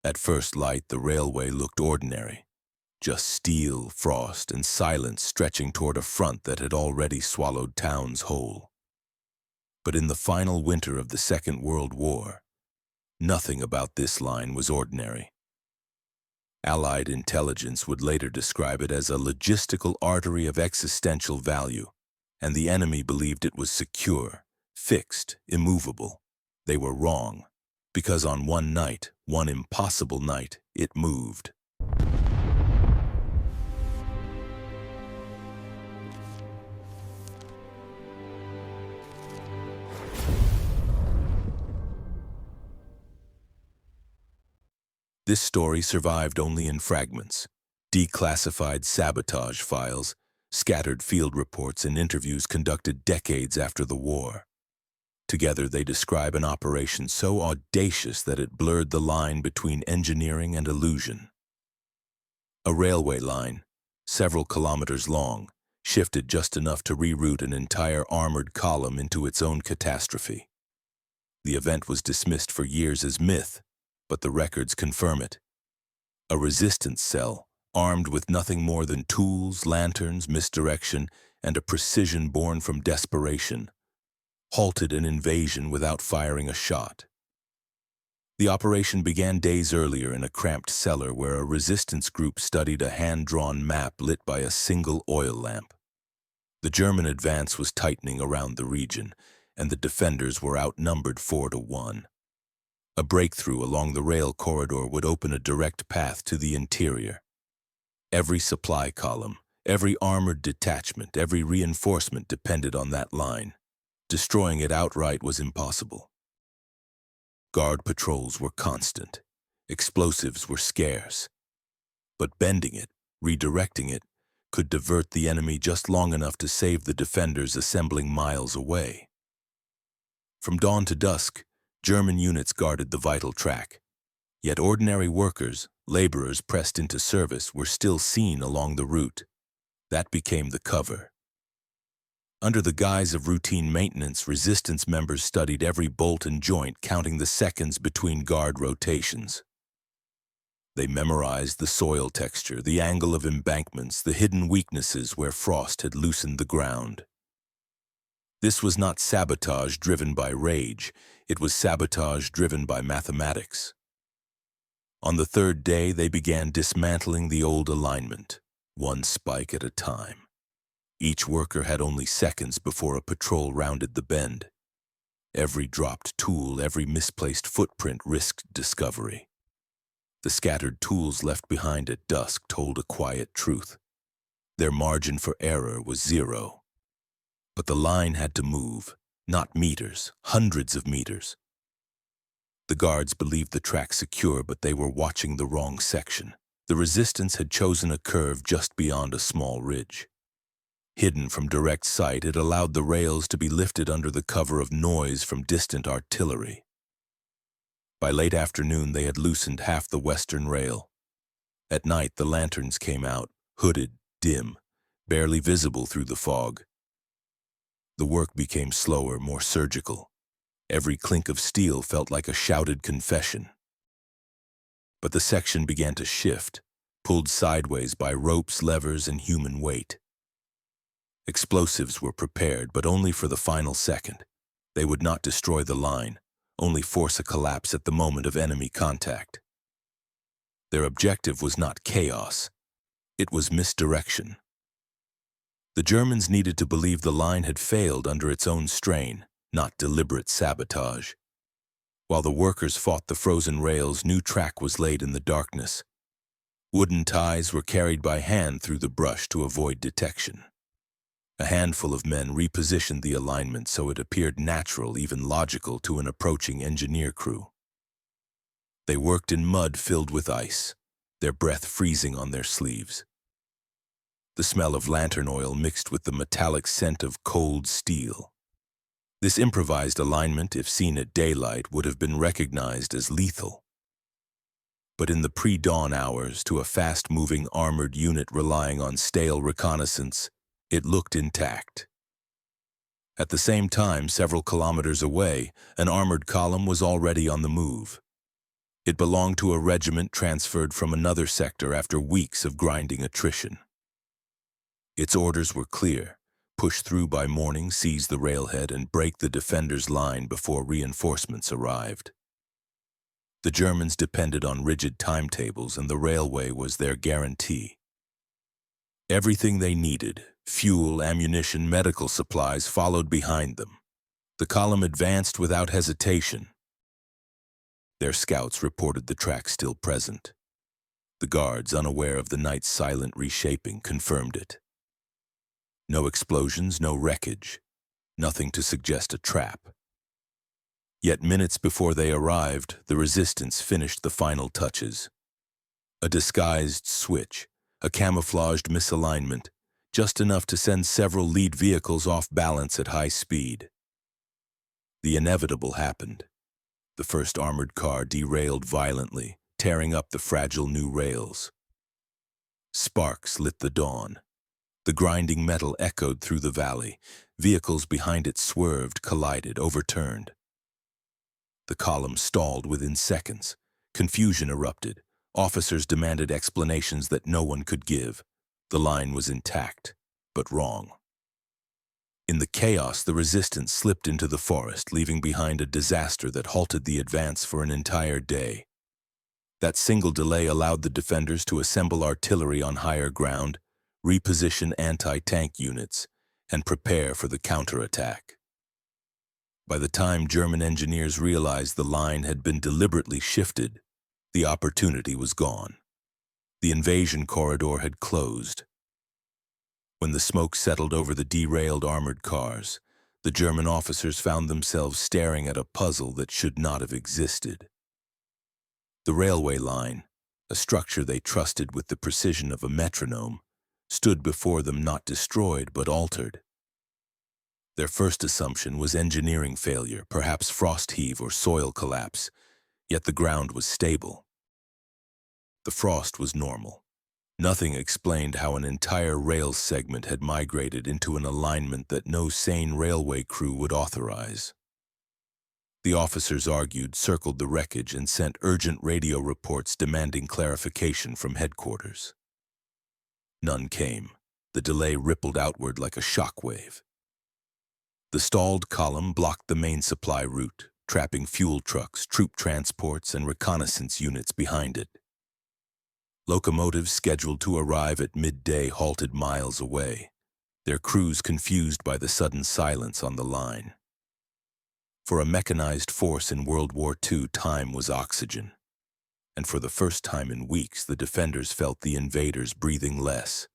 At first light, the railway looked ordinary. Just steel, frost, and silence stretching toward a front that had already swallowed towns whole. But in the final winter of the Second World War, nothing about this line was ordinary. Allied intelligence would later describe it as a logistical artery of existential value, and the enemy believed it was secure, fixed, immovable. They were wrong, because on one night, one impossible night, it moved. This story survived only in fragments, declassified sabotage files, scattered field reports, and interviews conducted decades after the war. Together they describe an operation so audacious that it blurred the line between engineering and illusion. A railway line, several kilometers long, shifted just enough to reroute an entire armored column into its own catastrophe. The event was dismissed for years as myth, but the records confirm it. A resistance cell, armed with nothing more than tools, lanterns, misdirection, and a precision born from desperation, halted an invasion without firing a shot. The operation began days earlier in a cramped cellar where a resistance group studied a hand-drawn map lit by a single oil lamp. The German advance was tightening around the region, and the defenders were outnumbered 4-1. A breakthrough along the rail corridor would open a direct path to the interior. Every supply column, every armored detachment, every reinforcement depended on that line. Destroying it outright was impossible. Guard patrols were constant. Explosives were scarce. But bending it, redirecting it, could divert the enemy just long enough to save the defenders assembling miles away. From dawn to dusk, German units guarded the vital track. Yet ordinary workers, laborers pressed into service, were still seen along the route. That became the cover. Under the guise of routine maintenance, resistance members studied every bolt and joint, counting the seconds between guard rotations. They memorized the soil texture, the angle of embankments, the hidden weaknesses where frost had loosened the ground. This was not sabotage driven by rage, it was sabotage driven by mathematics. On the third day, they began dismantling the old alignment, one spike at a time. Each worker had only seconds before a patrol rounded the bend. Every dropped tool, every misplaced footprint risked discovery. The scattered tools left behind at dusk told a quiet truth. Their margin for error was zero. But the line had to move, not meters, hundreds of meters. The guards believed the track secure, but they were watching the wrong section. The resistance had chosen a curve just beyond a small ridge. Hidden from direct sight, it allowed the rails to be lifted under the cover of noise from distant artillery. By late afternoon, they had loosened half the western rail. At night, the lanterns came out, hooded, dim, barely visible through the fog. The work became slower, more surgical. Every clink of steel felt like a shouted confession. But the section began to shift, pulled sideways by ropes, levers, and human weight. Explosives were prepared, but only for the final second. They would not destroy the line, only force a collapse at the moment of enemy contact. Their objective was not chaos. It was misdirection. The Germans needed to believe the line had failed under its own strain, not deliberate sabotage. While the workers fought the frozen rails, new track was laid in the darkness. Wooden ties were carried by hand through the brush to avoid detection. A handful of men repositioned the alignment so it appeared natural, even logical, to an approaching engineer crew. They worked in mud filled with ice, their breath freezing on their sleeves. The smell of lantern oil mixed with the metallic scent of cold steel. This improvised alignment, if seen at daylight, would have been recognized as lethal. But in the pre-dawn hours, to a fast-moving armored unit relying on stale reconnaissance, it looked intact. At the same time, several kilometers away, an armored column was already on the move. It belonged to a regiment transferred from another sector after weeks of grinding attrition. Its orders were clear: push through by morning, seize the railhead, and break the defenders' line before reinforcements arrived. The Germans depended on rigid timetables, and the railway was their guarantee. Everything they needed, fuel, ammunition, medical supplies, followed behind them. The column advanced without hesitation. Their scouts reported the track still present. The guards, unaware of the night's silent reshaping, confirmed it. No explosions, no wreckage, nothing to suggest a trap. Yet minutes before they arrived, the resistance finished the final touches. A disguised switch, a camouflaged misalignment, just enough to send several lead vehicles off balance at high speed. The inevitable happened. The first armored car derailed violently, tearing up the fragile new rails. Sparks lit the dawn. The grinding metal echoed through the valley. Vehicles behind it swerved, collided, overturned. The column stalled within seconds. Confusion erupted. Officers demanded explanations that no one could give. The line was intact, but wrong. In the chaos, the resistance slipped into the forest, leaving behind a disaster that halted the advance for an entire day. That single delay allowed the defenders to assemble artillery on higher ground, reposition anti-tank units, and prepare for the counterattack. By the time German engineers realized the line had been deliberately shifted, the opportunity was gone. The invasion corridor had closed. When the smoke settled over the derailed armored cars, the German officers found themselves staring at a puzzle that should not have existed. The railway line, a structure they trusted with the precision of a metronome, stood before them not destroyed but altered. Their first assumption was engineering failure, perhaps frost heave or soil collapse, yet the ground was stable. The frost was normal. Nothing explained how an entire rail segment had migrated into an alignment that no sane railway crew would authorize. The officers argued, circled the wreckage, and sent urgent radio reports demanding clarification from headquarters. None came. The delay rippled outward like a shockwave. The stalled column blocked the main supply route, trapping fuel trucks, troop transports, and reconnaissance units behind it. Locomotives scheduled to arrive at midday halted miles away, their crews confused by the sudden silence on the line. For a mechanized force in World War II, time was oxygen. And for the first time in weeks, the defenders felt the invaders breathing less.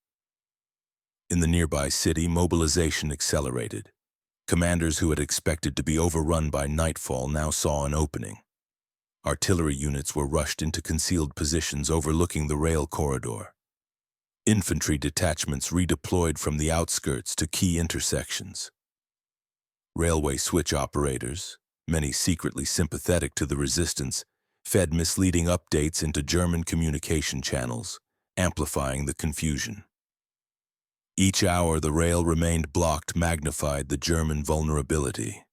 In the nearby city, mobilization accelerated. Commanders who had expected to be overrun by nightfall now saw an opening. Artillery units were rushed into concealed positions overlooking the rail corridor. Infantry detachments redeployed from the outskirts to key intersections. Railway switch operators, many secretly sympathetic to the resistance, fed misleading updates into German communication channels, amplifying the confusion. Each hour the rail remained blocked magnified the German vulnerability.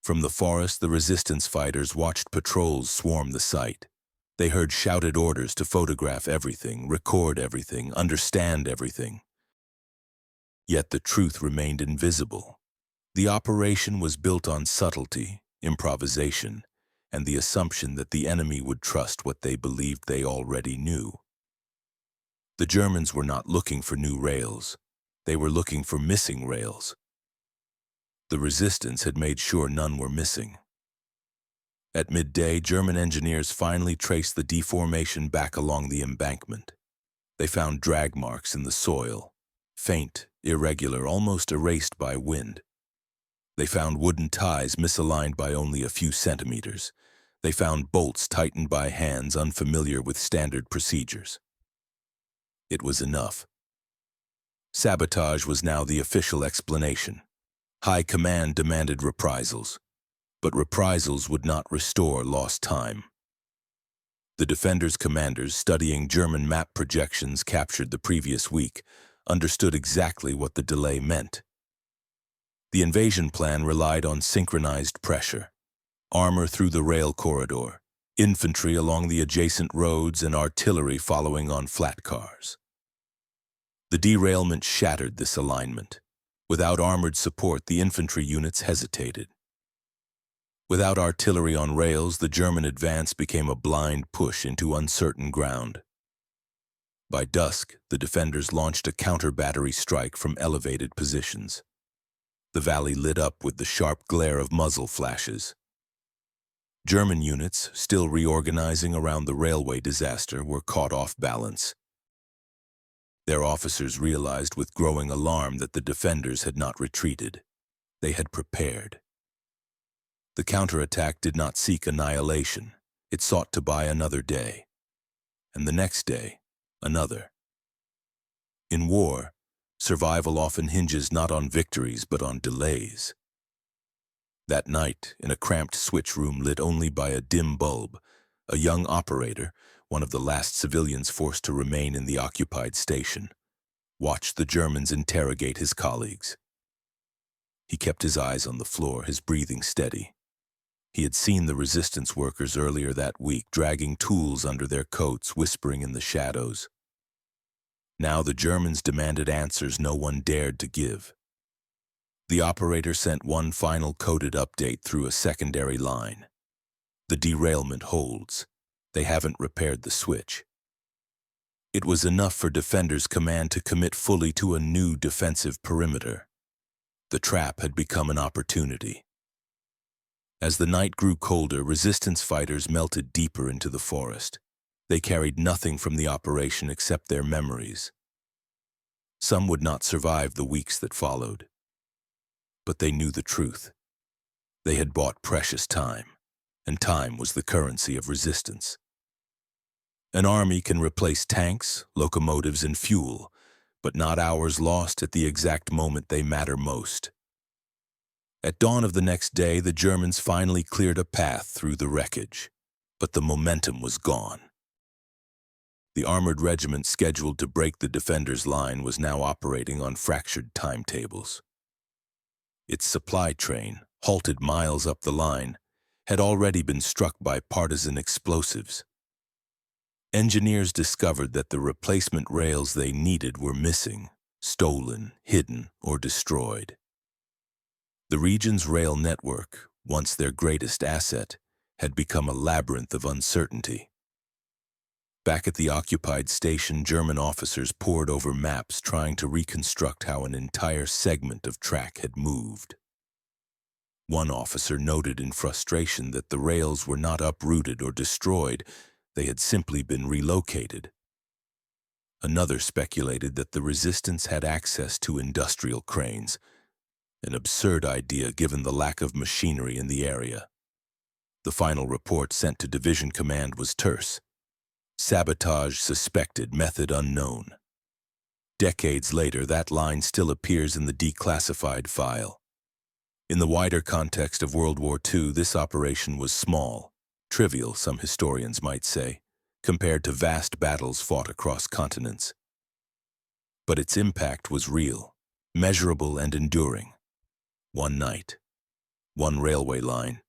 From the forest, the resistance fighters watched patrols swarm the site. They heard shouted orders to photograph everything, record everything, understand everything. Yet the truth remained invisible. The operation was built on subtlety, improvisation, and the assumption that the enemy would trust what they believed they already knew. The Germans were not looking for new rails. They were looking for missing rails. The resistance had made sure none were missing. At midday, German engineers finally traced the deformation back along the embankment. They found drag marks in the soil, faint, irregular, almost erased by wind. They found wooden ties misaligned by only a few centimeters. They found bolts tightened by hands unfamiliar with standard procedures. It was enough. Sabotage was now the official explanation. High command demanded reprisals, but reprisals would not restore lost time. The defenders' commanders, studying German map projections captured the previous week, understood exactly what the delay meant. The invasion plan relied on synchronized pressure, armor through the rail corridor, infantry along the adjacent roads and artillery following on flat cars. The derailment shattered this alignment. Without armored support, the infantry units hesitated. Without artillery on rails, the German advance became a blind push into uncertain ground. By dusk, the defenders launched a counter-battery strike from elevated positions. The valley lit up with the sharp glare of muzzle flashes. German units, still reorganizing around the railway disaster, were caught off balance. Their officers realized with growing alarm that the defenders had not retreated. They had prepared. The counterattack did not seek annihilation. It sought to buy another day. And the next day, another. In war, survival often hinges not on victories but on delays. That night, in a cramped switch room lit only by a dim bulb, a young operator, one of the last civilians forced to remain in the occupied station, watched the Germans interrogate his colleagues. He kept his eyes on the floor, his breathing steady. He had seen the resistance workers earlier that week, dragging tools under their coats, whispering in the shadows. Now the Germans demanded answers no one dared to give. The operator sent one final coded update through a secondary line. The derailment holds. They haven't repaired the switch. It was enough for Defenders Command to commit fully to a new defensive perimeter. The trap had become an opportunity. As the night grew colder, resistance fighters melted deeper into the forest. They carried nothing from the operation except their memories. Some would not survive the weeks that followed. But they knew the truth. They had bought precious time, and time was the currency of resistance. An army can replace tanks, locomotives, and fuel, but not hours lost at the exact moment they matter most. At dawn of the next day, the Germans finally cleared a path through the wreckage, but the momentum was gone. The armored regiment scheduled to break the defenders' line was now operating on fractured timetables. Its supply train, halted miles up the line, had already been struck by partisan explosives. Engineers discovered that the replacement rails they needed were missing, stolen, hidden, or destroyed. The region's rail network, once their greatest asset, had become a labyrinth of uncertainty. Back at the occupied station, German officers pored over maps trying to reconstruct how an entire segment of track had moved. One officer noted in frustration that the rails were not uprooted or destroyed, they had simply been relocated. Another speculated that the resistance had access to industrial cranes, an absurd idea given the lack of machinery in the area. The final report sent to Division Command was terse. Sabotage suspected, method unknown. Decades later, that line still appears in the declassified file. In the wider context of World War II, this operation was small, trivial, some historians might say, compared to vast battles fought across continents. But its impact was real, measurable and enduring. One night, one railway line,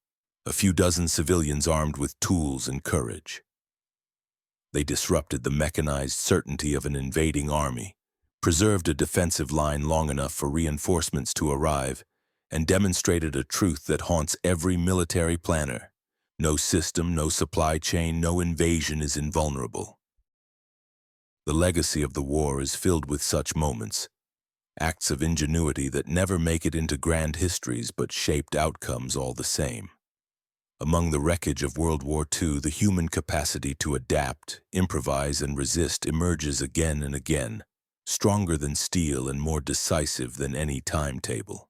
a few dozen civilians armed with tools and courage. They disrupted the mechanized certainty of an invading army, preserved a defensive line long enough for reinforcements to arrive, and demonstrated a truth that haunts every military planner. No system, no supply chain, no invasion is invulnerable. The legacy of the war is filled with such moments, acts of ingenuity that never make it into grand histories but shaped outcomes all the same. Among the wreckage of World War II, the human capacity to adapt, improvise, and resist emerges again and again, stronger than steel and more decisive than any timetable.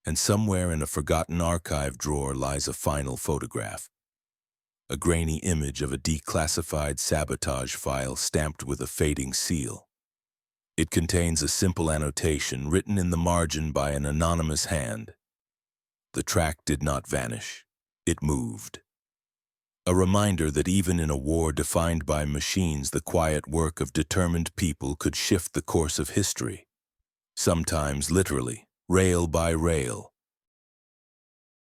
And somewhere in a forgotten archive drawer lies a final photograph, a grainy image of a declassified sabotage file stamped with a fading seal. It contains a simple annotation written in the margin by an anonymous hand. The track did not vanish. It moved. A reminder that even in a war defined by machines, the quiet work of determined people could shift the course of history. Sometimes literally, rail by rail,